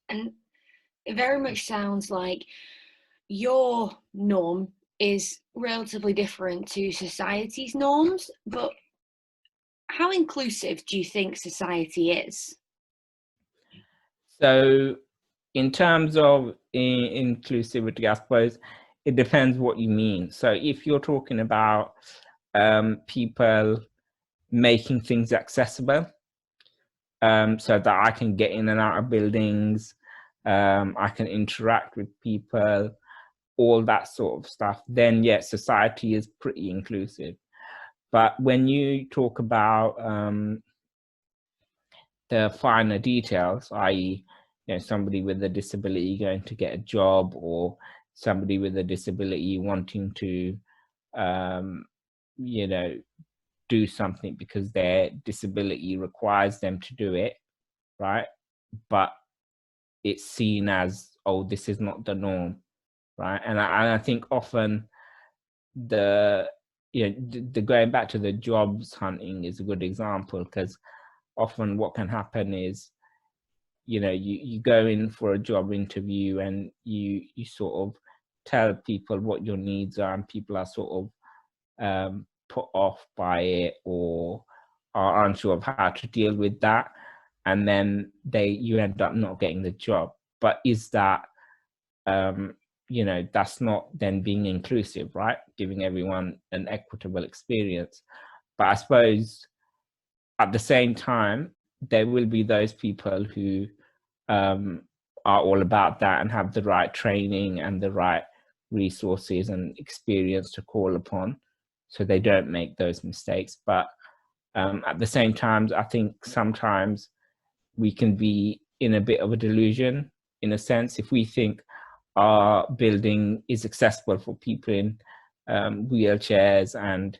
And it very much sounds like your norm is relatively different to society's norms, but how inclusive do you think society is? So in terms of inclusivity, I suppose it depends what you mean. So if you're talking about people making things accessible, so that I can get in and out of buildings, I can interact with people, all that sort of stuff, then yes, society is pretty inclusive. But when you talk about the finer details, i.e., somebody with a disability going to get a job, or somebody with a disability wanting to, um, you know, do something because their disability requires them to do it, right? But it's seen as, oh, this is not the norm, right? And I think often the the going back to the jobs hunting is a good example, because often what can happen is, you go in for a job interview and you sort of tell people what your needs are, and people are sort of put off by it, or are unsure of how to deal with that, and then you end up not getting the job. But is that that's not then being inclusive, right? Giving everyone an equitable experience. But I suppose at the same time, there will be those people who are all about that and have the right training and the right resources and experience to call upon, so they don't make those mistakes. But at the same time, I think sometimes we can be in a bit of a delusion, in a sense, if we think our building is accessible for people in wheelchairs, and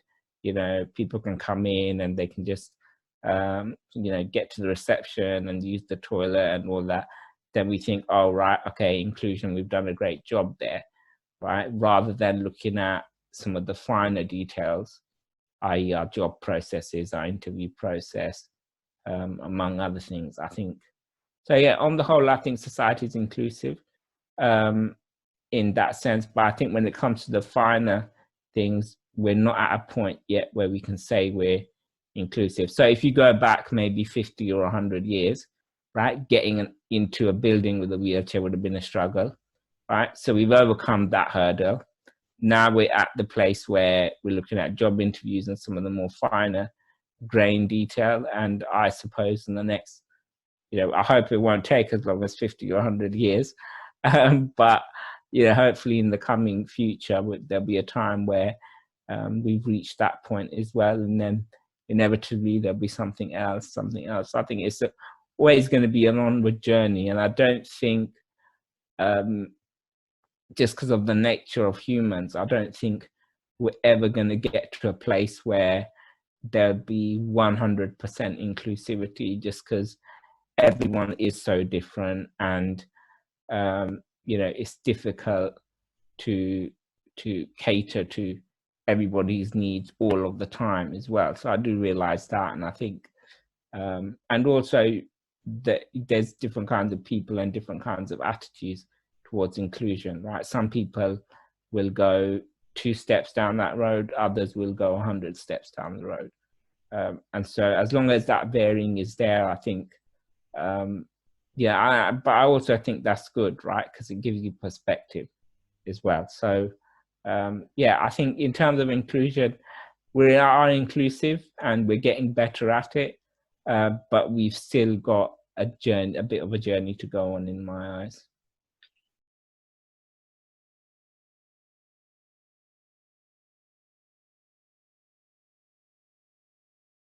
people can come in and they can just get to the reception and use the toilet and all that, then we think, oh right, okay, inclusion, we've done a great job there, right? Rather than looking at some of the finer details, i.e. our job processes, our interview process, among other things. I think so, yeah, on the whole, I think society is inclusive in that sense. But I think when it comes to the finer things, we're not at a point yet where we can say we're inclusive. So if you go back maybe 50 or 100 years, right, getting into a building with a wheelchair would have been a struggle, right? So we've overcome that hurdle. Now we're at the place where we're looking at job interviews and some of the more finer grain detail. And I suppose in the next, I hope it won't take as long as 50 or 100 years. But, hopefully in the coming future, there'll be a time where we've reached that point as well. And then inevitably there'll be something else. I think it's always going to be an onward journey. And I don't think, just because of the nature of humans, I don't think we're ever going to get to a place where there'll be 100% inclusivity, just because everyone is so different, and it's difficult to cater to everybody's needs all of the time as well. So I do realize that, and I think and also that there's different kinds of people and different kinds of attitudes towards inclusion, right? Some people will go 2 steps down that road, others will go 100 steps down the road, and so as long as that varying is there, I think but I also think that's good, right? Because it gives you perspective as well. So I think in terms of inclusion, we are inclusive and we're getting better at it, but we've still got a bit of a journey to go on, in my eyes.